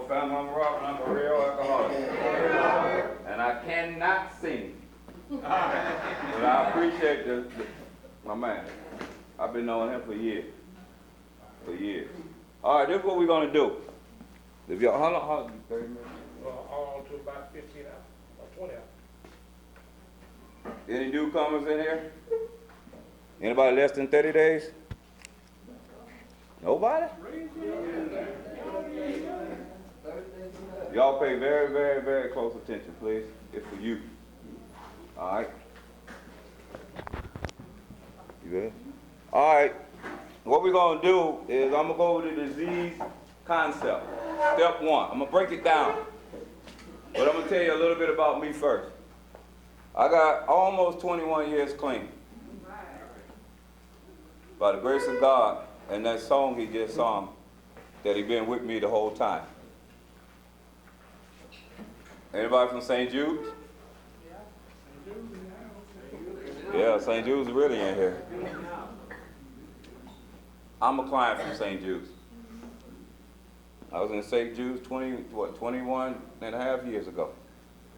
family, I'm Robert, I'm a real alcoholic. And I cannot sing. But I appreciate my man. I've been knowing him for years. All right, this is what we're going to do. If y'all, how long, 30 minutes? On to about 15 hours, or 20 hours. Any newcomers in here? Anybody less than 30 days? Nobody? Y'all pay very, very, very close attention, please. It's for you. All right? You good? All right. What we're going to do is I'm going to go over the disease concept. Step one. I'm going to break it down. But I'm going to tell you a little bit about me first. I got almost 21 years clean. By the grace of God, and that song he just sung, that he been with me the whole time. Anybody from St. Jude's? Yeah, St. Jude's really in here. I'm a client from St. Jude's. I was in St. Jude's 21 and a half years ago.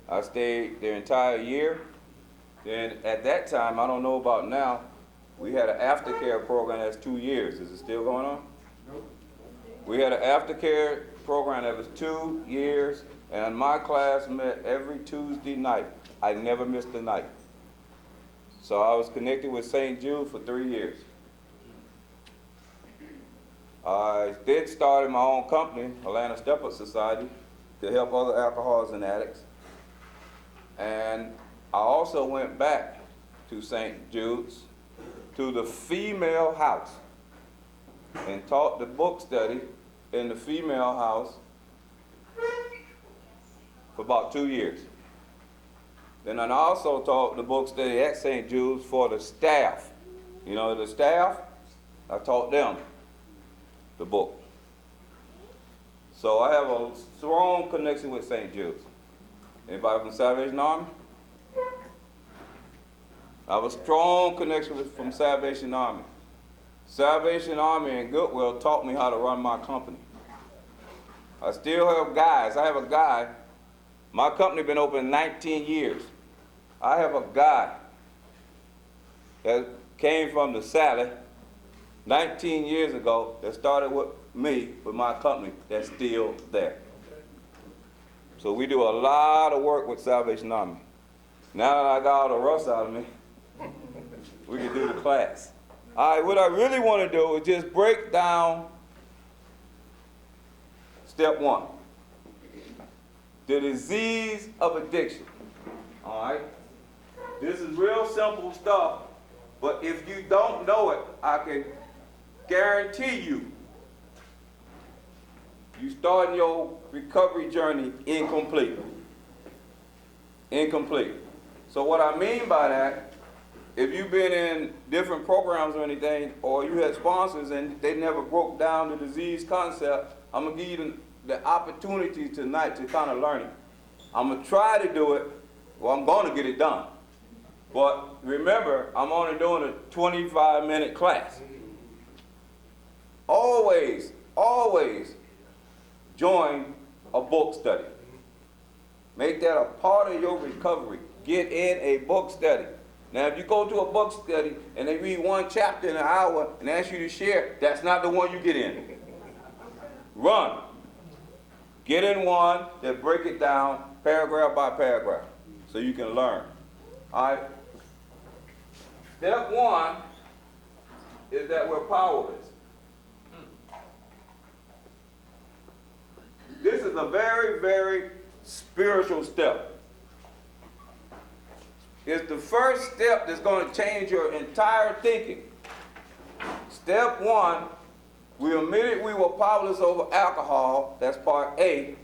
I stayed the entire year. Then at that time, I don't know about now, we had an aftercare program that's 2 years. Is it still going on? Nope. We had an aftercare program that was 2 years, and my class met every Tuesday night. I never missed a night. So I was connected with St. Jude for 3 years. I then started my own company, Atlanta Step-Up Society, to help other alcoholics and addicts. And I also went back to St. Jude's, to the female house, and taught the book study in the female house for about 2 years. Then I also taught the book study at St. Jude's for the staff. You know, the staff, I taught them the book. So I have a strong connection with St. Jude's. Anybody from Salvation Army? I have a strong connection from Salvation Army. Salvation Army and Goodwill taught me how to run my company. I still have guys. I have a guy. My company been open 19 years. I have a guy that came from the Sally 19 years ago that started with me, with my company, that's still there. So we do a lot of work with Salvation Army. Now that I got all the rust out of me, we can do the class. All right, what I really want to do is just break down step one. The disease of addiction. All right? This is real simple stuff, but if you don't know it, I can guarantee you, you start your recovery journey incomplete. Incomplete. So what I mean by that, if you've been in different programs or anything, or you had sponsors and they never broke down the disease concept, I'm going to give you the opportunity tonight to kind of learn it. I'm going to try to do it, well, I'm going to get it done. But remember, I'm only doing a 25-minute class. Always, always join a book study. Make that a part of your recovery. Get in a book study. Now, if you go to a book study and they read one chapter in an hour and ask you to share, that's not the one you get in. Run. Get in one that break it down paragraph by paragraph so you can learn. All right? Step one is that we're powerless. This is a very, very spiritual step. It's the first step that's going to change your entire thinking. Step one, we admitted we were powerless over alcohol. That's part A.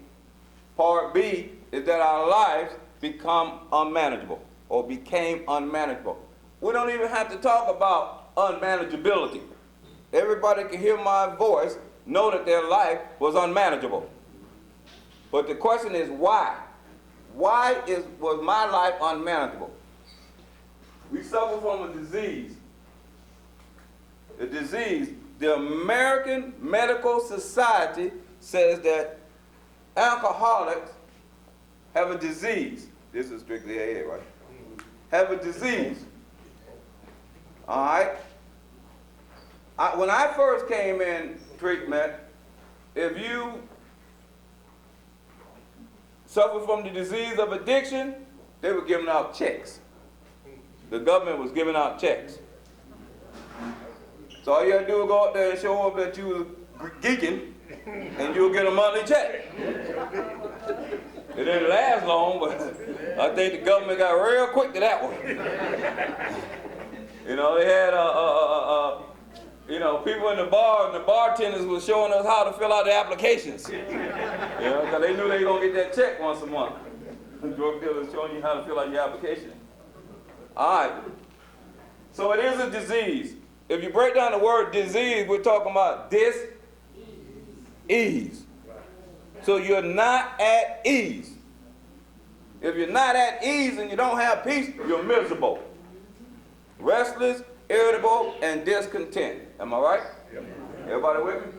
Part B is that our lives become unmanageable or became unmanageable. We don't even have to talk about unmanageability. Everybody can hear my voice, know that their life was unmanageable. But the question is why? Why was my life unmanageable? We suffer from a disease. The disease, the American Medical Society says that alcoholics have a disease. This is strictly AA, right? Have a disease. All right? When I first came in treatment, if you suffer from the disease of addiction, they were giving out checks. The government was giving out checks. So all you had to do was go out there and show up that you was geeking, and you'll get a monthly check. It didn't last long, but I think the government got real quick to that one. You know, they had people in the bar, and the bartenders was showing us how to fill out the applications. You know, because they knew they were gonna get that check once a month. The drug dealers showing you how to fill out your application. All right. So it is a disease. If you break down the word disease, we're talking about dis-ease. So you're not at ease. If you're not at ease and you don't have peace, you're miserable, restless, irritable, and discontent. Am I right? Yep. Everybody with me?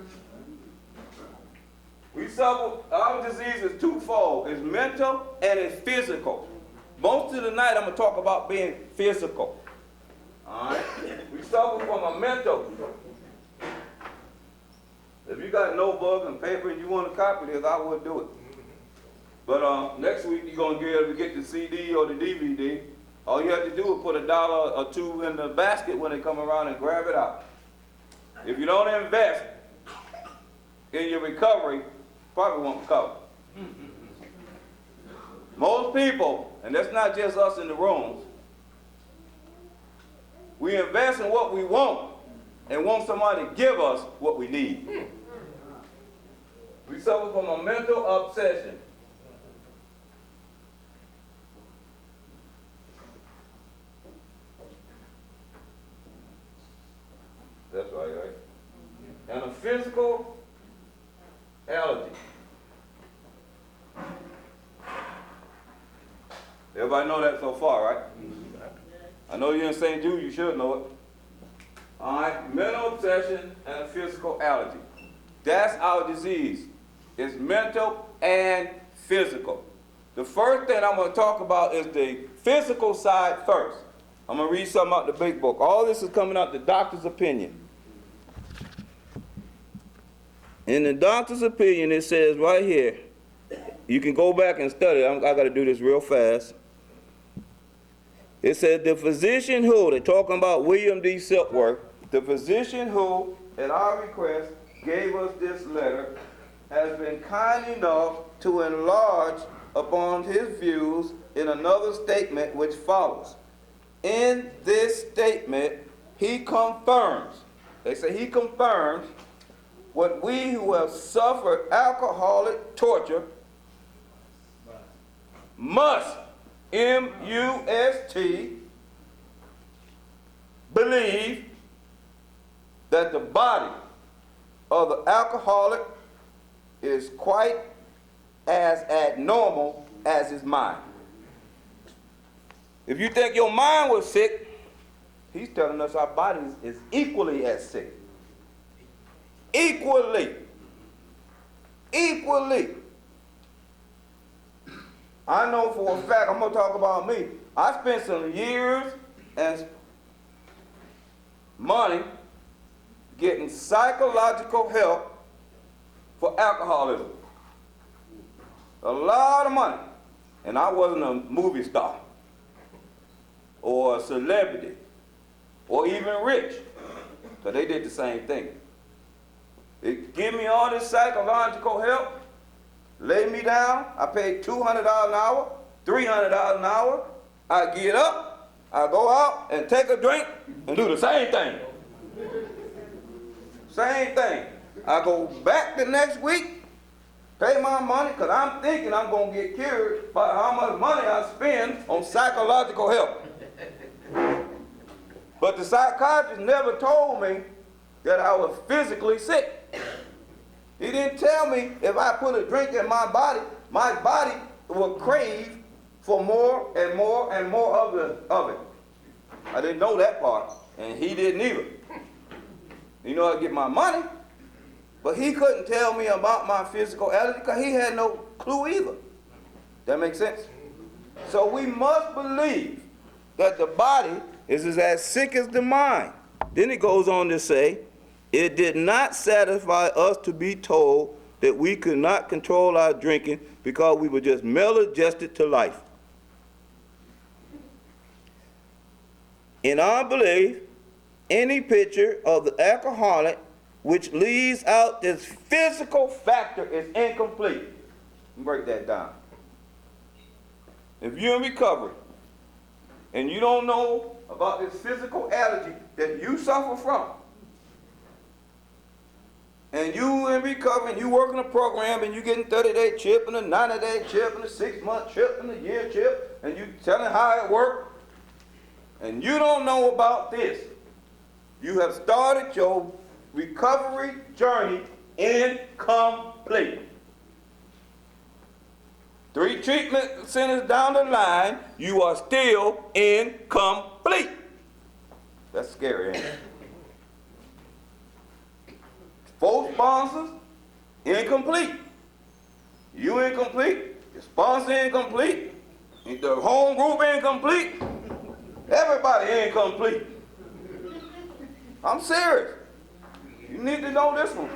We suffer, our disease is twofold. It's mental and it's physical. Most of the night I'm going to talk about being physical. All right? We suffer from a mental. If you got a notebook and paper and you want to copy this, I would do it. But next week you're going to be able to get the CD or the DVD. All you have to do is put $1 or $2 in the basket when they come around and grab it out. If you don't invest in your recovery, probably won't recover. Most people, and that's not just us in the rooms, we invest in what we want and want somebody to give us what we need. We suffer from a mental obsession. That's right, right? And a physical allergy. Everybody know that so far, right? I know you're in St. Jude, you should know it. All right, mental obsession and a physical allergy. That's our disease. It's mental and physical. The first thing I'm going to talk about is the physical side first. I'm going to read something out the big book. All this is coming out the doctor's opinion. In the doctor's opinion, it says right here, you can go back and study it. I got to do this real fast. It says, the physician who, they're talking about William D. Silkworth, the physician who, at our request, gave us this letter, has been kind enough to enlarge upon his views in another statement which follows. In this statement, he confirms, they say he confirms, what we who have suffered alcoholic torture must, M-U-S-T, believe that the body of the alcoholic is quite as abnormal as his mind. If you think your mind was sick, he's telling us our body is equally as sick. Equally. I know for a fact, I'm going to talk about me. I spent some years and money getting psychological help for alcoholism. A lot of money. And I wasn't a movie star or a celebrity or even rich, because they did the same thing. They give me all this psychological help, lay me down, I paid $200 an hour, $300 an hour, I get up, I go out and take a drink and do the same thing. Same thing. I go back the next week, pay my money, because I'm thinking I'm going to get cured by how much money I spend on psychological help. But the psychiatrist never told me that I was physically sick. He didn't tell me if I put a drink in my body will crave for more and more and more of it. I didn't know that part, and he didn't either. You know, I get my money, But he couldn't tell me about my physical allergy because he had no clue either. That makes sense? So we must believe that the body is as sick as the mind. Then it goes on to say, it did not satisfy us to be told that we could not control our drinking because we were just maladjusted to life. In our belief, any picture of the alcoholic which leaves out this physical factor is incomplete. Let me break that down. If you're in recovery and you don't know about this physical allergy that you suffer from, and you in recovery and you working a program and you getting 30-day chip and a 90-day chip and a 6-month chip and a year chip, and you telling how it works, and you don't know about this, you have started your recovery journey incomplete. 3 treatment centers down the line, you are still incomplete. That's scary, ain't it? 4 sponsors, incomplete. You incomplete, your sponsor incomplete, the home group incomplete, everybody incomplete. I'm serious. You need to know this one.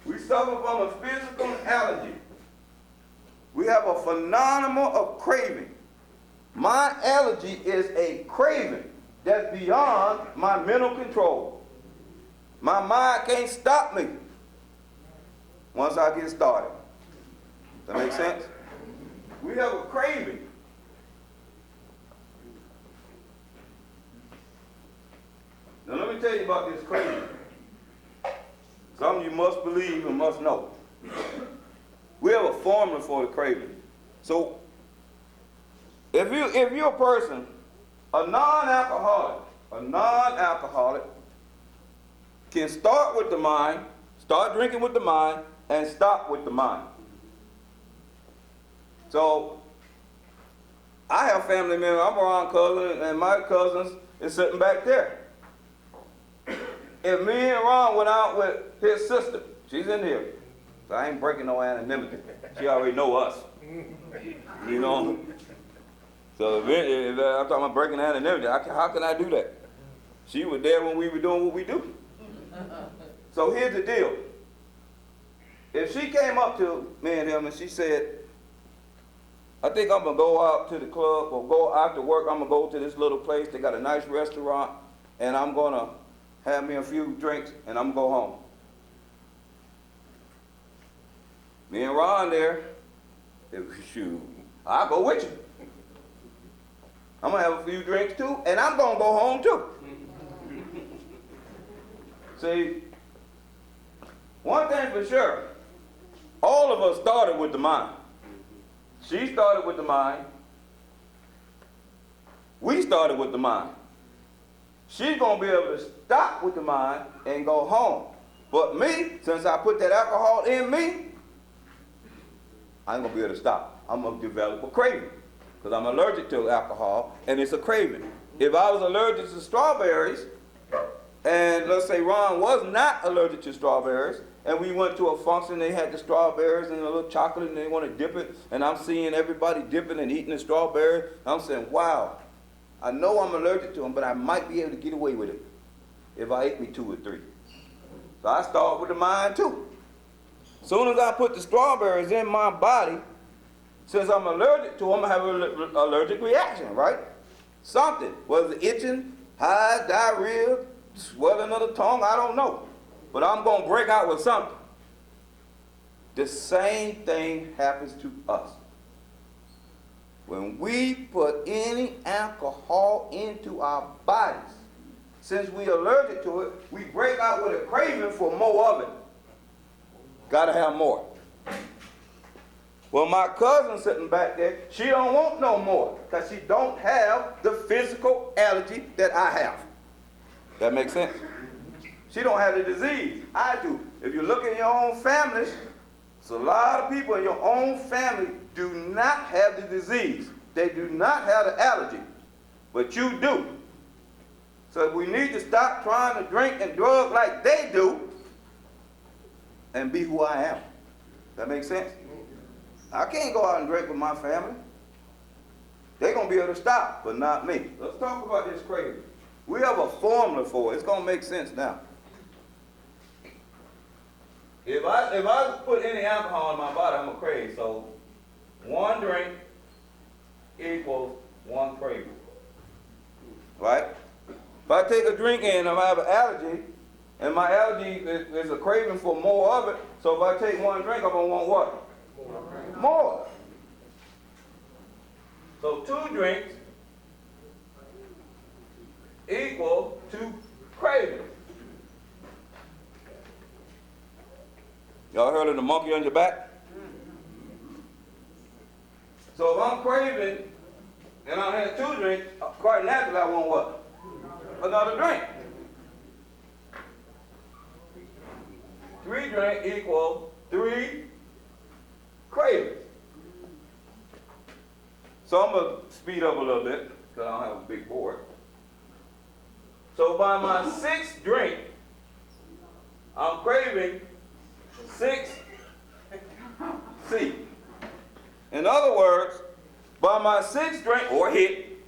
We suffer from a physical allergy. We have a phenomenon of craving. My allergy is a craving that's beyond my mental control. My mind can't stop me once I get started. That make sense? We have a craving. Now let me tell you about this craving. Something you must believe and must know. We have a formula for the craving. So if you're a person, a non-alcoholic can start with the mind, start drinking with the mind, and stop with the mind. So I have family members, I'm around cousins, and my cousins is sitting back there. If me and Ron went out with his sister, she's in here, so I ain't breaking no anonymity. She already know us, you know. So if I'm talking about breaking anonymity, how can I do that? She was there when we were doing what we do. So here's the deal. If she came up to me and him and she said, I think I'm going to go out to the club or go after work, I'm going to go to this little place, they got a nice restaurant, and I'm going to have me a few drinks and I'm going to go home. Me and Ron there, shoot, I'll go with you. I'm going to have a few drinks too, and I'm going to go home too. See, one thing for sure, all of us started with the mind. She started with the mind. We started with the mind. She's going to be able to stop with the mind and go home. But me, since I put that alcohol in me, I ain't going to be able to stop. I'm going to develop a craving because I'm allergic to alcohol, and it's a craving. If I was allergic to strawberries, and let's say Ron was not allergic to strawberries, and we went to a function, they had the strawberries and a little chocolate, and they want to dip it, and I'm seeing everybody dipping and eating the strawberry. I'm saying, wow, I know I'm allergic to them, but I might be able to get away with it if I ate me 2 or 3. So I start with the mind too. As soon as I put the strawberries in my body, since I'm allergic to them, I have an allergic reaction, right? Something, whether it's itching, high, diarrhea, swelling of the tongue, I don't know. But I'm going to break out with something. The same thing happens to us. When we put any alcohol into our bodies, since we're allergic to it, we break out with a craving for more of it. Got to have more. Well, my cousin sitting back there, she don't want no more because she don't have the physical allergy that I have. That makes sense? She don't have the disease. I do. If you look in your own families, so a lot of people in your own family do not have the disease. They do not have the allergy, but you do. So we need to stop trying to drink and drug like they do and be who I am. That makes sense? I can't go out and drink with my family. They're going to be able to stop, but not me. Let's talk about this craving. We have a formula for it. It's going to make sense now. If I put any alcohol in my body, I'm going to crave. So 1 drink equals 1 craving. Right? If I take a drink and I have an allergy, and my allergy is a craving for more of it, so if I take 1 drink, I'm going to want what? More. So 2 drinks equal 2 cravings. Y'all heard of the monkey on your back? So if I'm craving and I had 2 drinks, quite naturally I want what? Another drink. 3 drinks equals 3 cravings. So I'm going to speed up a little bit because I don't have a big board. So by my 6th drink, I'm craving 6 C. In other words, by my 6th drink or hit,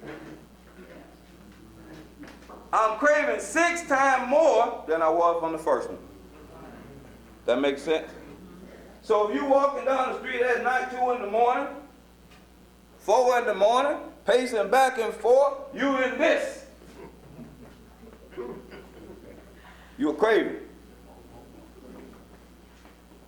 I'm craving 6 times more than I was from the first one. That makes sense? So if you're walking down the street at night, 2 in the morning, 4 in the morning, pacing back and forth, you in this. You're craving.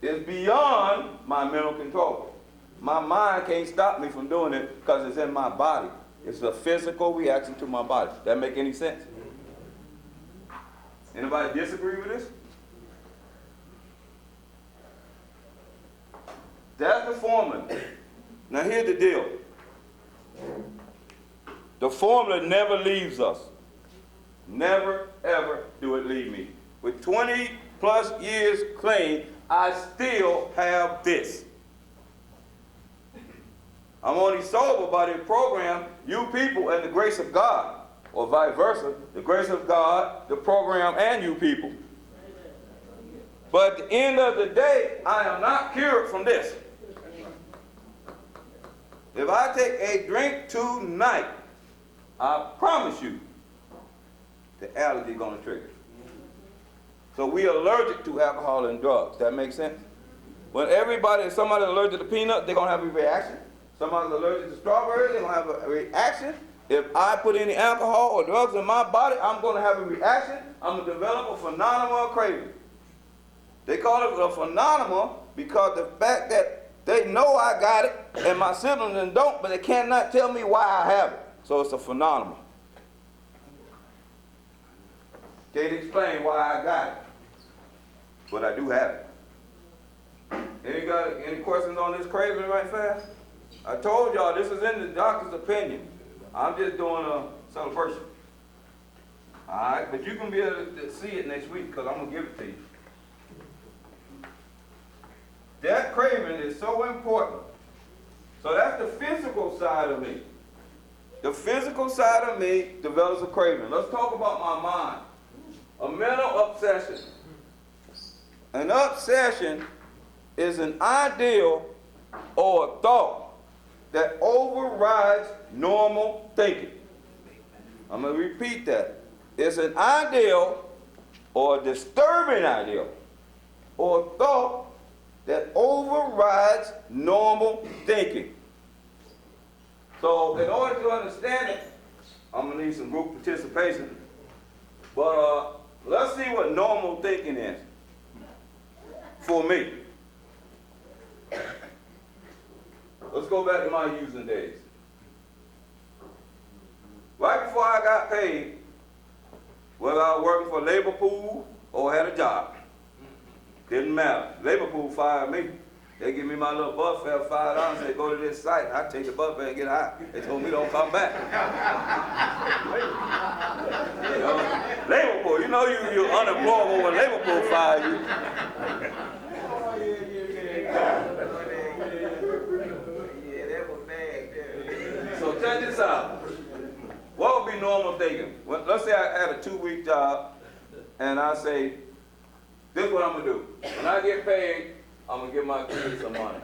It's beyond my mental control. My mind can't stop me from doing it because it's in my body. It's a physical reaction to my body. That make any sense? Anybody disagree with this? That's the formula. Now here's the deal. The formula never leaves us. Never, ever do it leave me. With 20 plus years clean, I still have this. I'm only sober by the program, you people, and the grace of God. Or vice versa, the grace of God, the program, and you people. But at the end of the day, I am not cured from this. If I take a drink tonight, I promise you, the allergy is going to trigger. So we are allergic to alcohol and drugs. That makes sense? When somebody's allergic to peanut, they're going to have a reaction. Somebody's allergic to strawberries, they're going to have a reaction. If I put any alcohol or drugs in my body, I'm going to have a reaction. I'm going to develop a phenomenal craving. They call it a phenomenal because the fact that they know I got it and my siblings don't, but they cannot tell me why I have it. So it's a phenomenon. Can't explain why I got it, but I do have it. Any questions on this craving right fast? I told y'all this is in the doctor's opinion. I'm just doing a celebration. All right, but you can be able to see it next week because I'm going to give it to you. That craving is so important. So that's the physical side of me. The physical side of me develops a craving. Let's talk about my mind. A mental obsession. An obsession is an ideal or a thought that overrides normal thinking. I'm going to repeat that. It's an ideal or a disturbing ideal or a thought that overrides normal thinking. So in order to understand it, I'm going to need some group participation. But let's see what normal thinking is for me. Let's go back to my using days. Right before I got paid, whether I was working for labor pool or had a job, didn't matter. Labor pool fired me. They give me my little bus fare, $5, and say, go to this site. I take the bus fare and get out. They told me don't come back. Labor pool, you're unemployable when labor pool fire you. So check this out. What would be normal thinking? Well, let's say I had a 2-week job, and I say, This is what I'm gonna do. When I get paid, I'm gonna give my kids some money.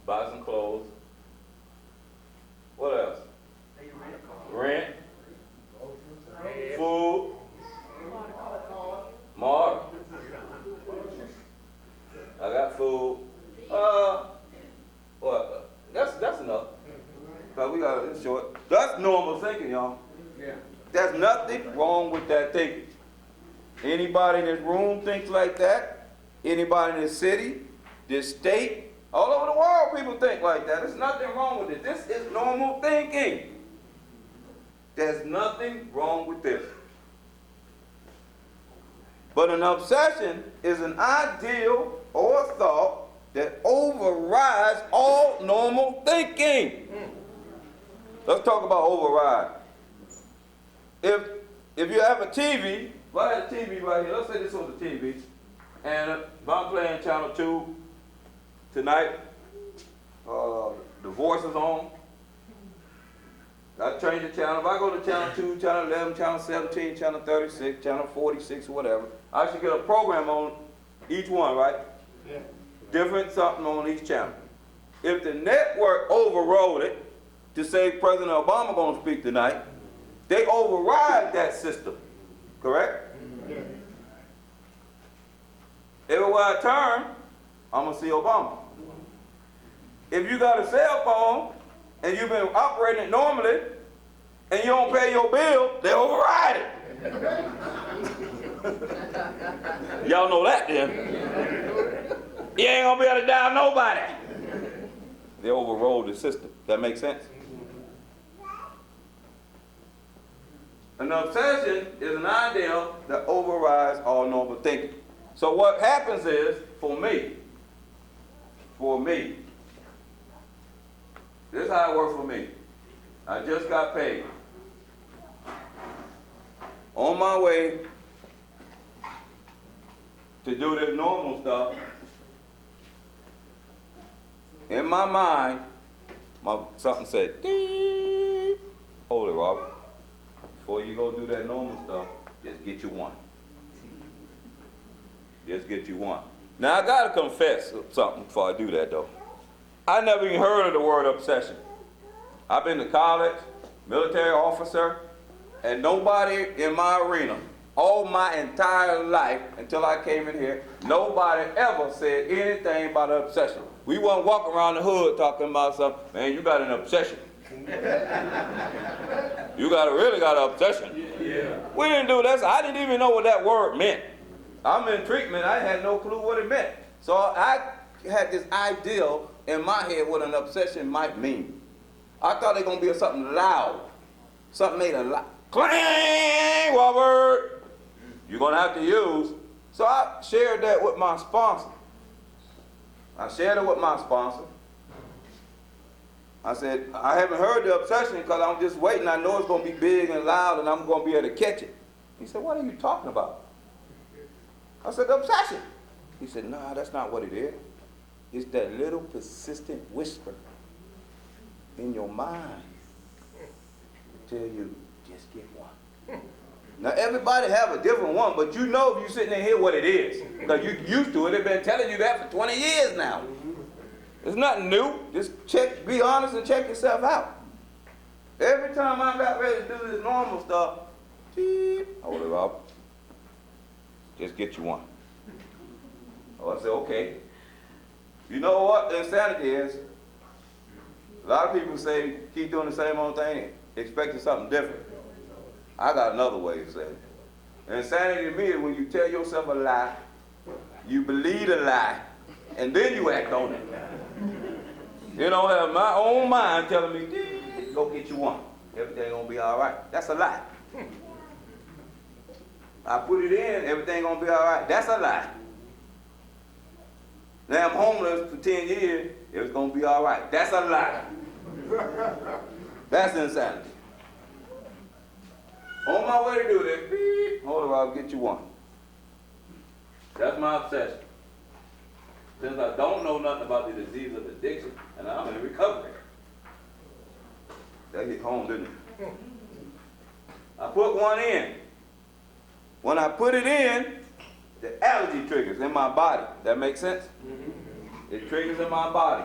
Buy some clothes. What else? Rent. Food. Mark. I got food. What? That's enough. Cause we got it's short. That's normal thinking, y'all. Yeah. There's nothing wrong with that thinking. Anybody in this room thinks like that? Anybody in this city, this state, all over the world, people think like that. There's nothing wrong with it. This is normal thinking. There's nothing wrong with this. But an obsession is an ideal or a thought that overrides all normal thinking. Let's talk about override. If you have a TV, if I had a TV right here, let's say this was a TV, and if I'm playing channel 2 tonight, the voice is on. I change the channel. If I go to channel 2, channel 11, channel 17, channel 36, channel 46, whatever, I should get a program on each one, right? Yeah. Different something on each channel. If the network overrode it to say President Obama gonna speak tonight, they override that system, correct? Yeah. Everywhere I turn, I'm gonna see Obama. If you got a cell phone and you've been operating it normally and you don't pay your bill, they override it. Y'all know that then. You ain't gonna be able to dial nobody. They overrode the system. That makes sense? An obsession is an ideal that overrides all normal thinking. So what happens is, for me, this is how it works for me. I just got paid. On my way to do this normal stuff, in my mind, something said, ding. Hold it, Robert. Before you go do that normal stuff, just get you one. Just get you one. Now, I got to confess something before I do that, though. I never even heard of the word obsession. I've been to college, military officer, and nobody in my arena, all my entire life until I came in here, nobody ever said anything about an obsession. We wasn't walking around the hood talking about something, man, you got an obsession. You really got an obsession. Yeah. We didn't do that. So I didn't even know what that word meant. I'm in treatment. I had no clue what it meant. So I had this idea in my head what an obsession might mean. I thought it was going to be something loud. Something made a loud clang, Robert. You're going to have to use. So I shared that with my sponsor. I said, I haven't heard the obsession because I'm just waiting. I know it's going to be big and loud and I'm going to be able to catch it. He said, what are you talking about? I said, the obsession. He said, nah, that's not what it is. It's that little persistent whisper in your mind to tell you, just get one. Now, everybody have a different one, but you know if you're sitting there here what it is. Because you're used to it. They've been telling you that for 20 years now. It's nothing new. Just be honest and check yourself out. Every time I got ready to do this normal stuff, hold it up. Just get you one. Oh, I said, okay. You know what the insanity is? A lot of people say, keep doing the same old thing, expecting something different. I got another way to say it. Insanity to me is when you tell yourself a lie, you believe the lie, and then you act on it. You don't have my own mind telling me, go get you one. Everything gonna be all right. That's a lie. I put it in, everything gonna be all right. That's a lie. Now I'm homeless for 10 years, it's gonna be all right. That's a lie. That's insanity. On my way to do this, hold on, I'll get you one. That's my obsession. Since I don't know nothing about the disease of addiction, and I'm in recovery. That hit home, didn't it? I put one in. When I put it in, the allergy triggers in my body. That makes sense? It triggers in my body.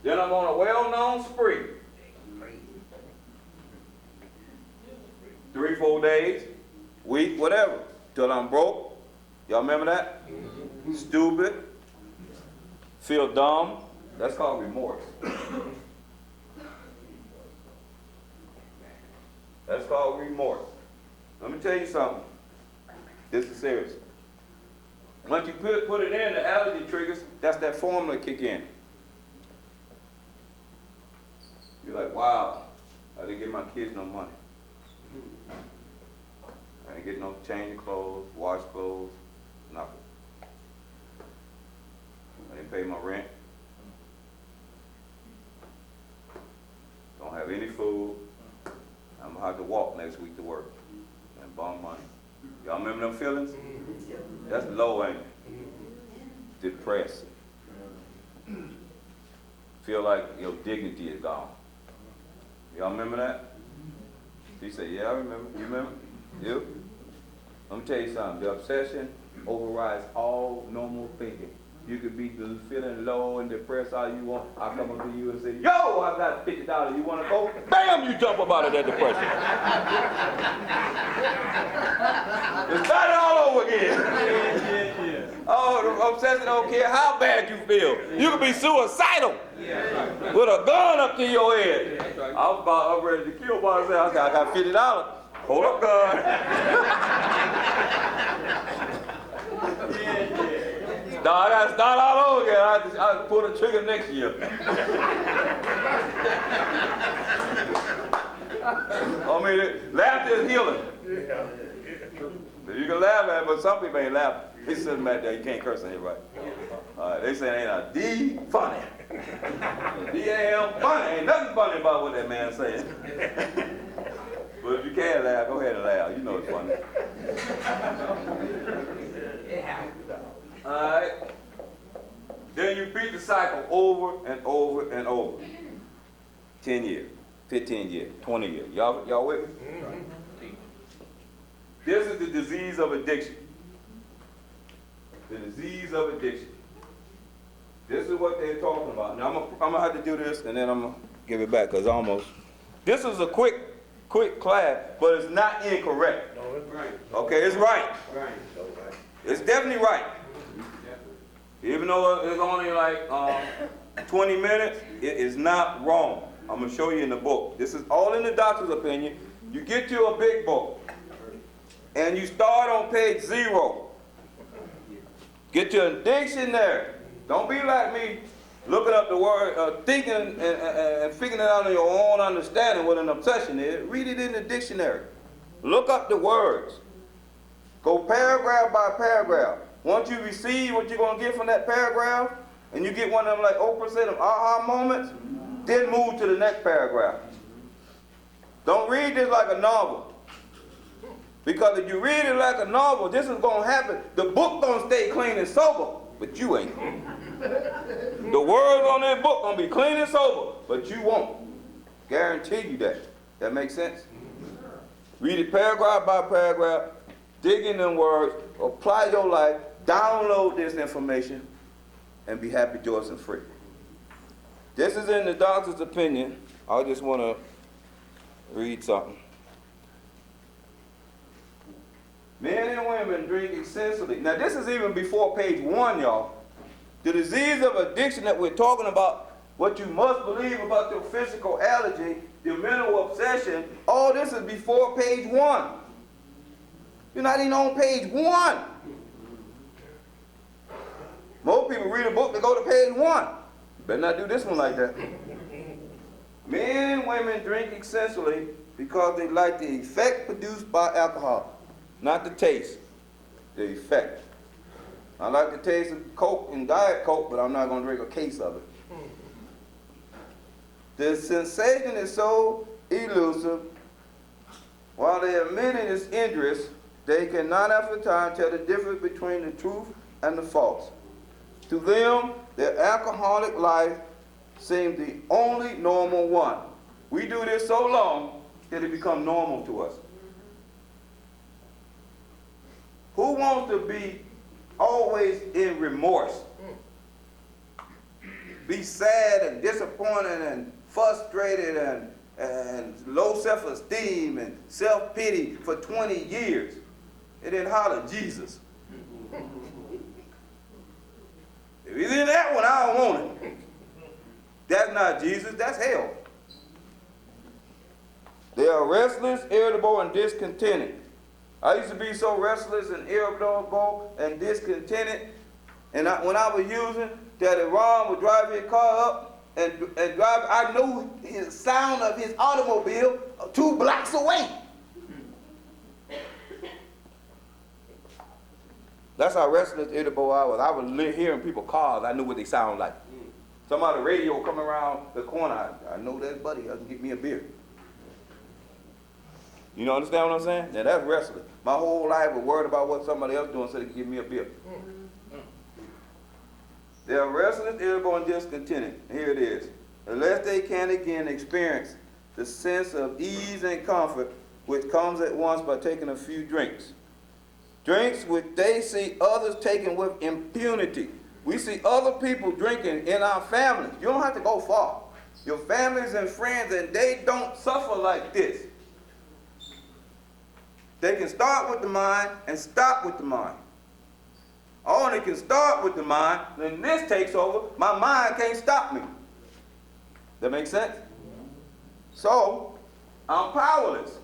Then I'm on a well-known spree. 3, 4 days, week, whatever, till I'm broke. Y'all remember that? Stupid. Feel dumb. That's called remorse. That's called remorse. Let me tell you something. This is serious. Once you put it in, the allergy triggers, that's that formula kick in. You're like, wow, I didn't give my kids no money. I didn't get no change of clothes, wash clothes, nothing. I didn't pay my rent. Don't have any food. I'm gonna have to walk next week to work and bum money. Y'all remember them feelings? That's low, ain't it? Depressed. Feel like your dignity is gone. Y'all remember that? She said, yeah, I remember. You remember? You? Let me tell you something. The obsession overrides all normal thinking. You could be feeling low and depressed all you want. I come up to you and say, yo, I got $50. You want to go? Bam, you jump up out of that depression. You start it all over again. Oh, the obsession don't care how bad you feel. You could be suicidal with a gun up to your head. I was ready to kill myself. I said, I got $50. Hold up, gun. No, I got to start all over again. I pull the trigger next year. I mean, laughter is healing. You can laugh at it, but some people ain't laughing. They sitting back there, you can't curse on everybody. They say ain't a D funny. D-A-M funny. Ain't nothing funny about what that man's saying. But if you can laugh, go ahead and laugh. You know it's funny. Alright. Then you repeat the cycle over and over and over. 10 years, 15 years, 20 years. Y'all with me? This is the disease of addiction. The disease of addiction. This is what they're talking about. Now I'm gonna have to do this and then I'm gonna give it back because almost. This is a quick class, but it's not incorrect. No, it's right. Okay, it's right. It's definitely right. Even though it's only like 20 minutes, it is not wrong. I'm going to show you in the book. This is all in the doctor's opinion. You get you a big book, and you start on page 0. Get your dictionary. Don't be like me, looking up the word, thinking and figuring it out on your own understanding what an obsession is. Read it in the dictionary. Look up the words. Go paragraph by paragraph. Once you receive what you're going to get from that paragraph, and you get one of them like Oprah said, them aha moments, then move to the next paragraph. Don't read this like a novel. Because if you read it like a novel, this is going to happen. The book going to stay clean and sober, but you ain't. The words on that book going to be clean and sober, but you won't. Guarantee you that. That makes sense? Read it paragraph by paragraph, dig in them words, apply your life, download this information, and be happy, joyous, and free. This is in the doctor's opinion. I just want to read something. Men and women drink excessively. Now, this is even before page 1, y'all. The disease of addiction that we're talking about, what you must believe about your physical allergy, your mental obsession, all this is before page 1. You're not even on page 1. Most people read a book to go to page 1. You better not do this one like that. Men and women drink excessively because they like the effect produced by alcohol. Not the taste, the effect. I like the taste of Coke and Diet Coke, but I'm not going to drink a case of it. The sensation is so elusive, while they admit it is injurious, they cannot after time tell the difference between the truth and the false. To them, their alcoholic life seems the only normal one. We do this so long that it becomes normal to us. Who wants to be always in remorse? Be sad and disappointed and frustrated and low self-esteem and self-pity for 20 years. It didn't holler Jesus. If he's in that one, I don't want it. That's not Jesus, that's hell. They are restless, irritable, and discontented. I used to be so restless and irritable and discontented, and when I was using, that Ron would drive his car up and drive. I knew his sound of his automobile 2 blocks away. That's how restless, irritable I was. I was hearing people's cars. I knew what they sound like. Somebody radio come around the corner. I know that buddy doesn't get me a beer. You know, understand what I'm saying? Now that's restless. My whole life was worried about what somebody else doing so they could give me a beer. They are restless, irritable, and discontented. Here it is. Unless they can again experience the sense of ease and comfort which comes at once by taking a few drinks. Drinks which they see others taking with impunity. We see other people drinking in our families. You don't have to go far. Your families and friends, and they don't suffer like this. They can start with the mind and stop with the mind. Or they can start with the mind, then this takes over. My mind can't stop me. That makes sense? So, I'm powerless.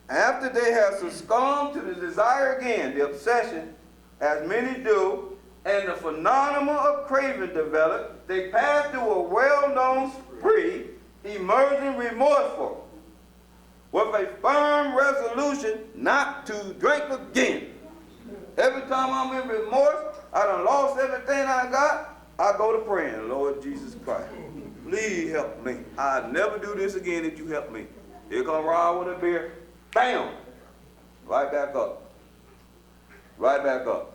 After they have succumbed to the desire again, the obsession, as many do, and the phenomenon of craving develop, they pass through a well-known spree, emerging remorseful, with a firm resolution not to drink again. Every time I'm in remorse, I done lost everything I got, I go to praying, Lord Jesus Christ, please help me. I'll never do this again if you help me. Here come Ron with a beer, bam, right back up. Right back up.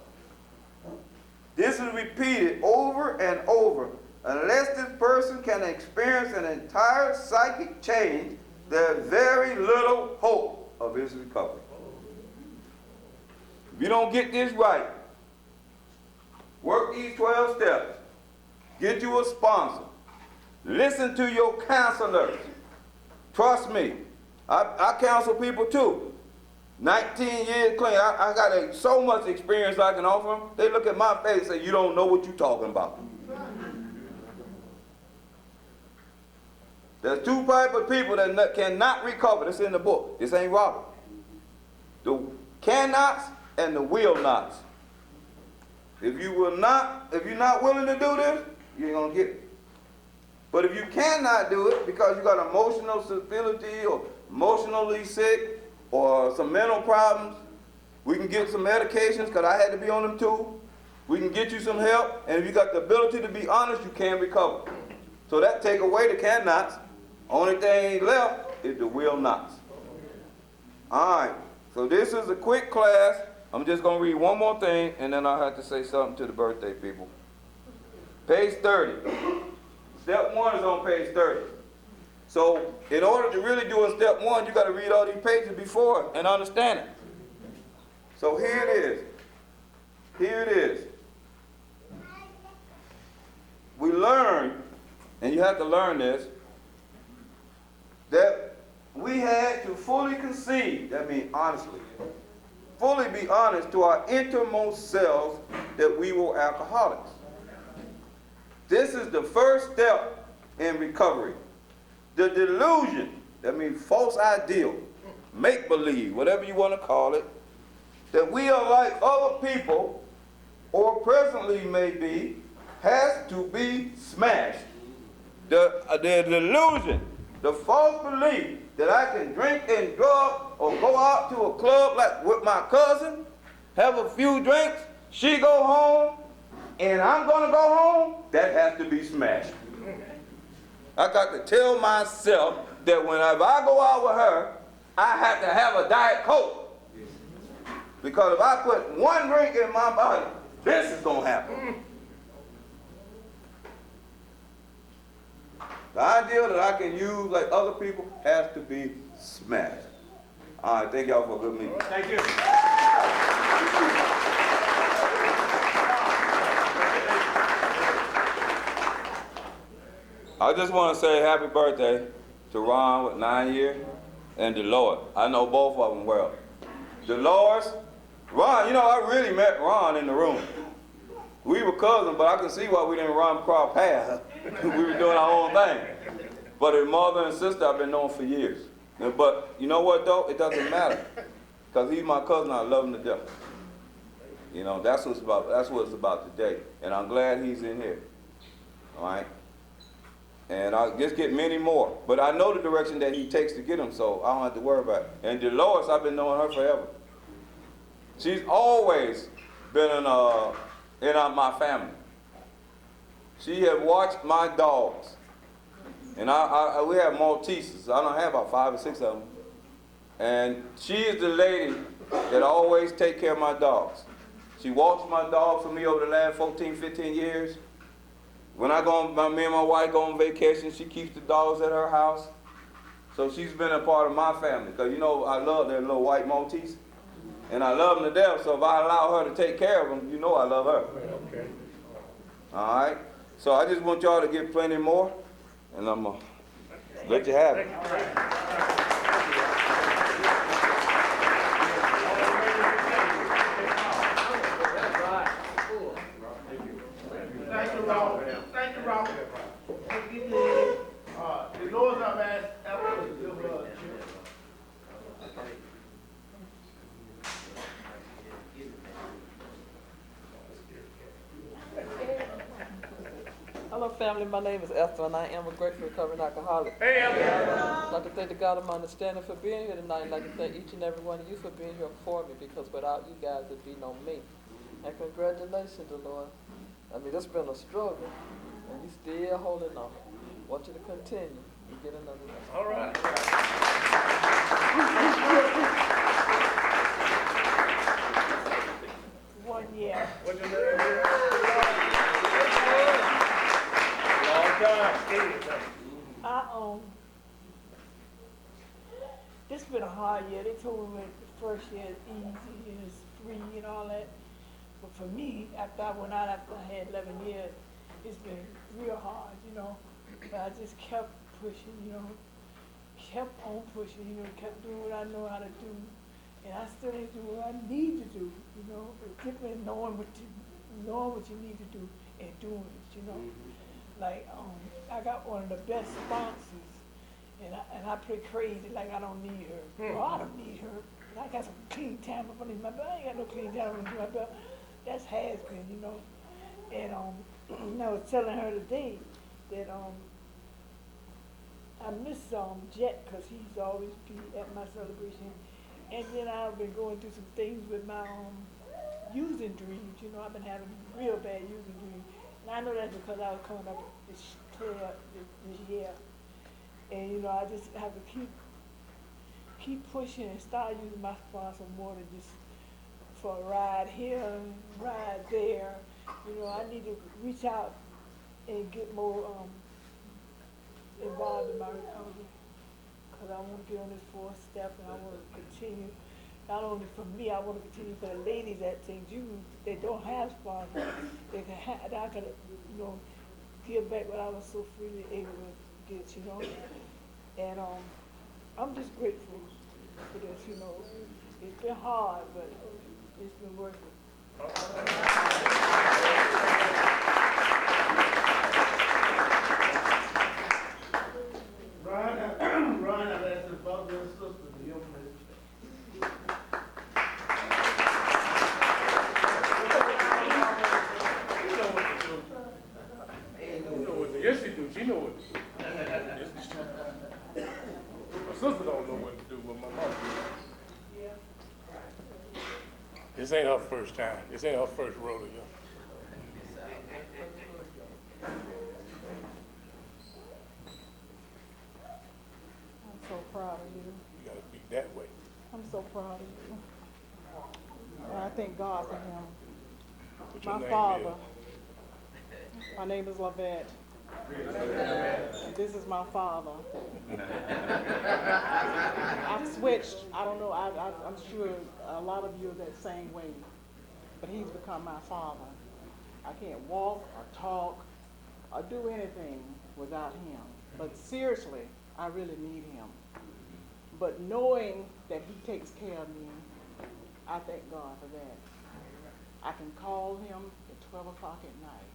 This is repeated over and over. Unless this person can experience an entire psychic change, there's very little hope of his recovery. If you don't get this right, work these 12 steps, get you a sponsor, listen to your counselors. Trust me, I counsel people too. 19 years clean. I got so much experience I can offer them. They look at my face and say, you don't know what you're talking about. There's 2 types of people that cannot recover. This is in the book. This ain't Robert. The cannots and the will nots. If you're not willing to do this, you ain't gonna get it. But if you cannot do it because you got emotional stability or emotionally sick or some mental problems, we can get some medications because I had to be on them too. We can get you some help, and if you got the ability to be honest, you can recover. So that take away the cannots. Only thing left is the will nots. All right, so this is a quick class. I'm just going to read one more thing, and then I'll have to say something to the birthday people. Page 30. Step 1 is on page 30. So in order to really do in step 1, you got to read all these pages before and understand it. So here it is. Here it is. We learn, and you have to learn this, that we had to fully conceive, that means honestly, fully be honest to our innermost selves that we were alcoholics. This is the first step in recovery. The delusion, that means false ideal, make-believe, whatever you want to call it, that we are like other people, or presently may be, has to be smashed. The delusion, the false belief that I can drink and drug or go out to a club like with my cousin, have a few drinks, she go home, and I'm going to go home, that has to be smashed. I got to tell myself that if I go out with her, I have to have a Diet Coke. Because if I put one drink in my body, this is going to happen. The idea that I can use like other people has to be smashed. All right, thank y'all for a good meeting. Thank you. I just want to say happy birthday to Ron with 9 years and Delores. I know both of them well. Delores, Ron, you know, I really met Ron in the room. We were cousins, but I can see why we didn't run across paths. We were doing our own thing. But his mother and sister I've been knowing for years. But you know what though? It doesn't matter. Because he's my cousin, I love him to death. You know, that's what it's about today. And I'm glad he's in here. All right? And I'll just get many more. But I know the direction that he takes to get them, so I don't have to worry about it. And Delores, I've been knowing her forever. She's always been in my family. She has watched my dogs. And we have Malteses. I don't have about 5 or 6 of them. And she is the lady that always take care of my dogs. She walks my dogs for me over the last 14, 15 years. When me and my wife go on vacation, she keeps the dogs at her house. So she's been a part of my family. Because, you know, I love their little white Maltese. And I love them to death. So if I allow her to take care of them, you know I love her. Okay. All right? So I just want y'all to get plenty more. And I'm going to let you have it. Thank you, Robert. Thank you, Robert. Delores, I've asked after the Hello, family. My name is Esther, and I am a grateful recovering alcoholic. Hey, I'd like to thank the God of my understanding for being here tonight. I'd like to thank each and every one of you for being here for me, because without you guys, there'd be no me. And congratulations, Delores. I mean, it's been a struggle, and you're still holding on. I want you to continue and get another one. all right. One year. What's your name here? Long time. This been a hard year. They told me the first year is easy and it's free and all that. But for me, after I went out after I had 11 years, it's been real hard, you know. But I just kept pushing, you know, kept on pushing, you know, kept doing what I know how to do. And I still need to do what I need to do, you know. It's different knowing what you need to do and doing it, you know. Like, I got one of the best sponsors, and I play crazy like I don't need her. Well, I don't need her. I got some clean time up underneath my belt. I ain't got no clean time underneath my belt. That's has been, you know. And I was telling her today that I miss Jet because he's always be at my celebration. And then I've been going through some things with my using dreams. You know, I've been having real bad using dreams. And I know that's because I was coming up this year. And, you know, I just have to keep pushing and start using my sponsor more than just for a ride here and ride there. You know, I need to reach out and get more involved in my recovery. Because I want to get on this 4th step and I want to continue. Not only for me, I want to continue for the ladies at St. Jude. They don't have sponsors. I could, you know, give back what I was so freely able to get, you know. And I'm just grateful for this, you know. It's been hard, but it's been worth it. Ryan, I've asked his brother and sister to give him Yes, she do. She know what to do. Yes, she do. My sister don't know what to do, but my mom do. This ain't her first time. This ain't her first rodeo. I'm so proud of you. You gotta be that way. I'm so proud of you. And I thank God for him. What your My name father. is? My name is Lavette. This is my father. I've switched. I don't know. I'm sure a lot of you are that same way. But he's become my father. I can't walk or talk or do anything without him. But seriously, I really need him. But knowing that he takes care of me, I thank God for that. I can call him at 12 o'clock at night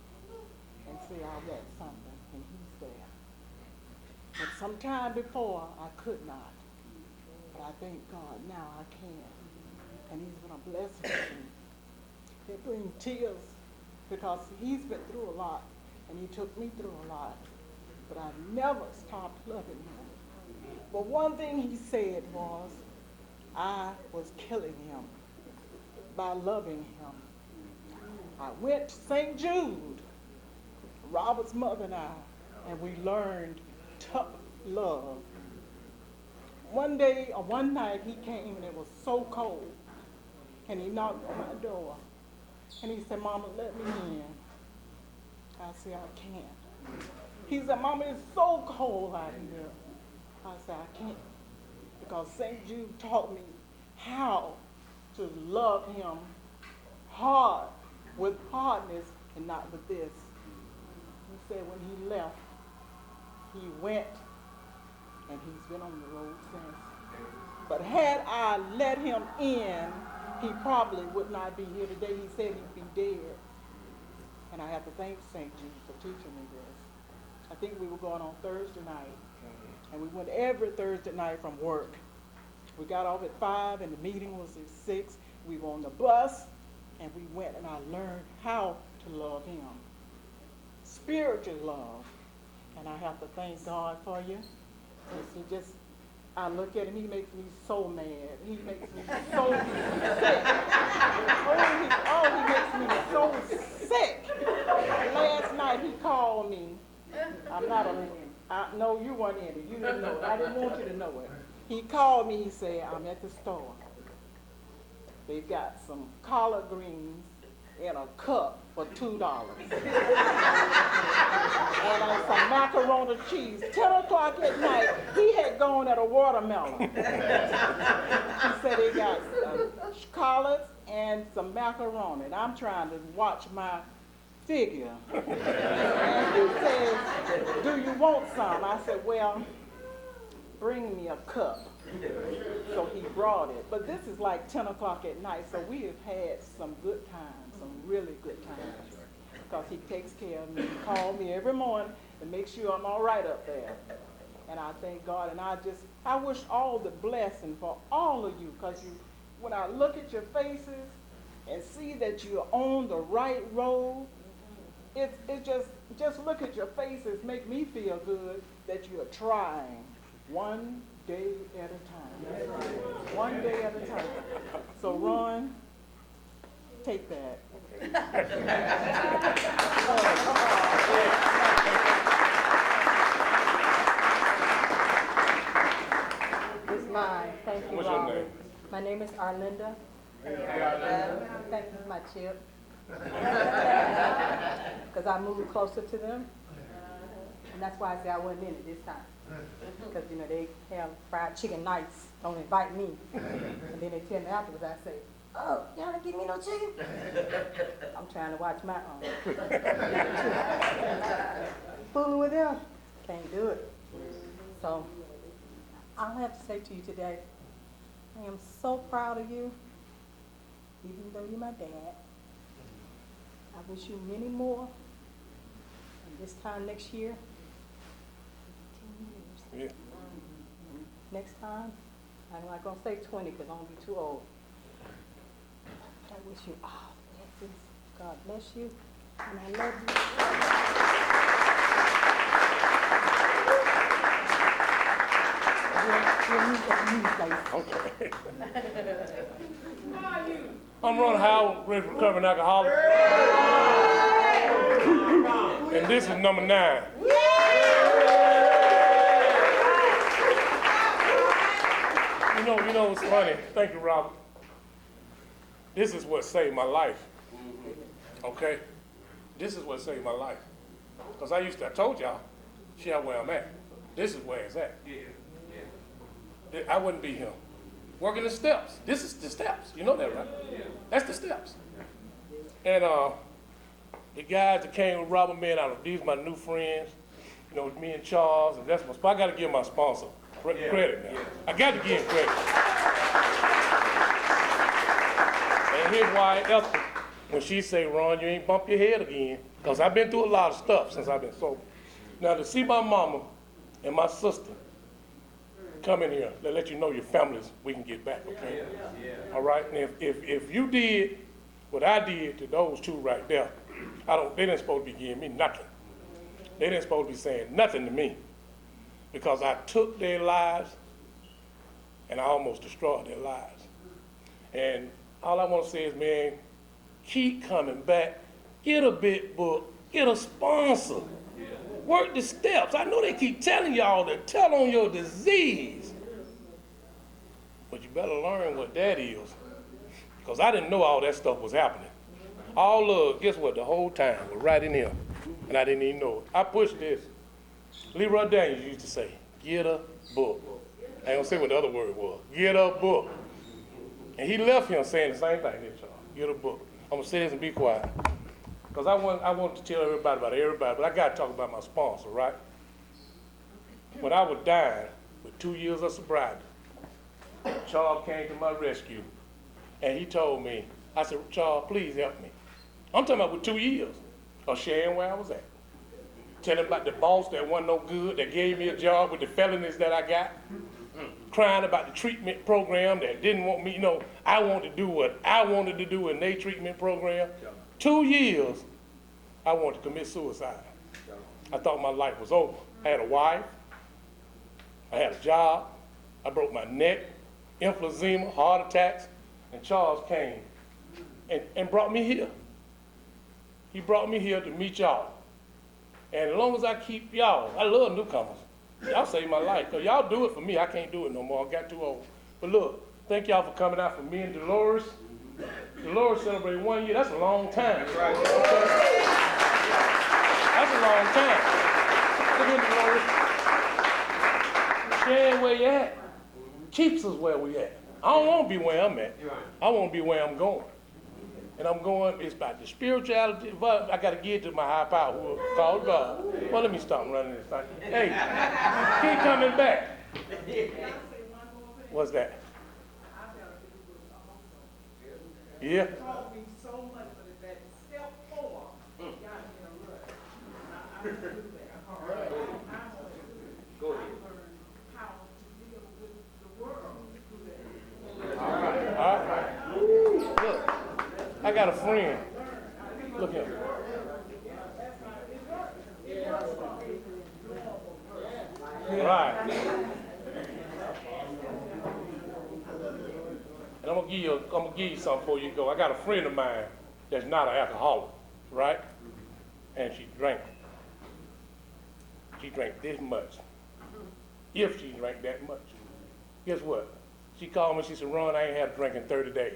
and say I got something, and he's there. But sometime before, I could not. But I thank God now I can. And he's been a blessing to me. It brings tears because he's been through a lot, and he took me through a lot. But I never stopped loving him. But one thing he said was, I was killing him by loving him. I went to St. Jude, Robert's mother and I, and we learned tough love. One night he came and it was so cold, and he knocked on my door, and he said, Mama, let me in. I said, I can't. He said, Mama, it's so cold out here. I said, I can't, because St. Jude taught me how to love him hard, with hardness and not with this. He said when he left, he went, and he's been on the road since. But had I let him in, he probably would not be here today. He said he'd be dead. And I have to thank St. Jude for teaching me this. I think we were going on Thursday night, and we went every Thursday night from work. We got off at 5, and the meeting was at 6. We were on the bus, and we went, and I learned how to love him. Spiritual love. And I have to thank God for you. I look at him, he makes me so mad. He makes me so sick. He makes me so sick. Last night he called me. No, you weren't in it. You didn't know it. I didn't want you to know it. He called me, he said, I'm at the store. They've got some collard greens in a cup for $2. And some macaroni cheese. 10 o'clock at night, he had gone at a watermelon. He said they got collards and some macaroni. And I'm trying to watch my figure. And he says, do you want some? I said, well, bring me a cup. So he brought it. But this is like 10 o'clock at night, so we have had some good times, some really good times. Because he takes care of me. He calls me every morning to make sure I'm all right up there. And I thank God. And I wish all the blessing for all of you. Because when I look at your faces and see that you're on the right road, it just look at your faces, make me feel good that you're trying. One day at a time. One day at a time. So Ron, take that. It's mine. Thank you, What's your Robert. name? My name is Arlinda. Thank you for my chip. Because I moved closer to them. And that's why I say I wasn't in it this time. Because, they have fried chicken nights, don't invite me. And then they tell me afterwards, I say, oh, y'all don't give me no chicken? I'm trying to watch my own. Fooling with them, can't do it. So, I'll have to say to you today, I am so proud of you, even though you're my dad. I wish you many more. And this time next year, 10 years. Yeah. Next time, I'm not going to say 20 because I'm going to be too old. I wish you all blessings. God bless you. And I love you. Okay. I'm Ron Howard, recovering alcoholic. And this is number 9. You know what's funny? Thank you, Robert. This is what saved my life. Okay? This is what saved my life. Because I told y'all, see how where I'm at. This is where it's at. I wouldn't be him. Working the steps. This is the steps. You know that, right? That's the steps. And the guys that came with Robert, man, these are my new friends. You know, me and Charles, and that's my sponsor. I got to give my sponsor credit now. I got to give him credit. And here's why Esther, when she say, Ron, you ain't bump your head again, because I've been through a lot of stuff since I've been sober. Now, to see my mama and my sister come in here, they let you know your families, we can get back, okay? All right? And if you did what I did to those two right there, they didn't supposed to be giving me nothing. They didn't supposed to be saying nothing to me, because I took their lives and I almost destroyed their lives. And all I want to say is, man, keep coming back. Get a big book. Get a sponsor. Work the steps. I know they keep telling y'all to tell on your disease, but you better learn what that is, because I didn't know all that stuff was happening. All of, guess what, the whole time was right in here, and I didn't even know it. I pushed this. Leroy Daniels used to say, get a book. I ain't gonna say what the other word was. Get a book. And he left him saying the same thing, didn't y'all? Get a book. I'm gonna say this and be quiet, because I want to tell everybody about everybody, but I gotta talk about my sponsor, right? When I was dying with 2 years of sobriety, Charles came to my rescue, and he told me, I said, Charles, please help me. I'm talking about with 2 years of sharing where I was at. Telling about the boss that wasn't no good, that gave me a job with the felonies that I got. Crying about the treatment program that didn't want me, I wanted to do what I wanted to do in their treatment program. 2 years, I wanted to commit suicide. I thought my life was over. I had a wife. I had a job. I broke my neck, emphysema, heart attacks, and Charles came and brought me here. He brought me here to meet y'all. And as long as I keep y'all, I love newcomers. Y'all saved my life. Because y'all do it for me. I can't do it no more. I got too old. But look, thank y'all for coming out for me and Delores. Delores celebrated 1 year. That's a long time. That's right. Okay? That's a long time. Look at Delores. Sharing where you at keeps us where we at. I don't want to be where I'm at. I want to be where I'm going. And I'm going, it's about the spirituality, but I got to give it to my high power who called God. Well, let me stop running this thing. Hey, keep coming back. What's that? Yeah? Taught me so much of that. Step 4 got me in a rut. I do that. Go ahead. I learned how to deal with the world through that. All right. Look, I got a friend. Look here. Right. And I'm gonna give you something before you go. I got a friend of mine that's not an alcoholic, right? And she drank this much. If she drank that much. Guess what? She called me, she said, Ron, I ain't had a drink in 30 days.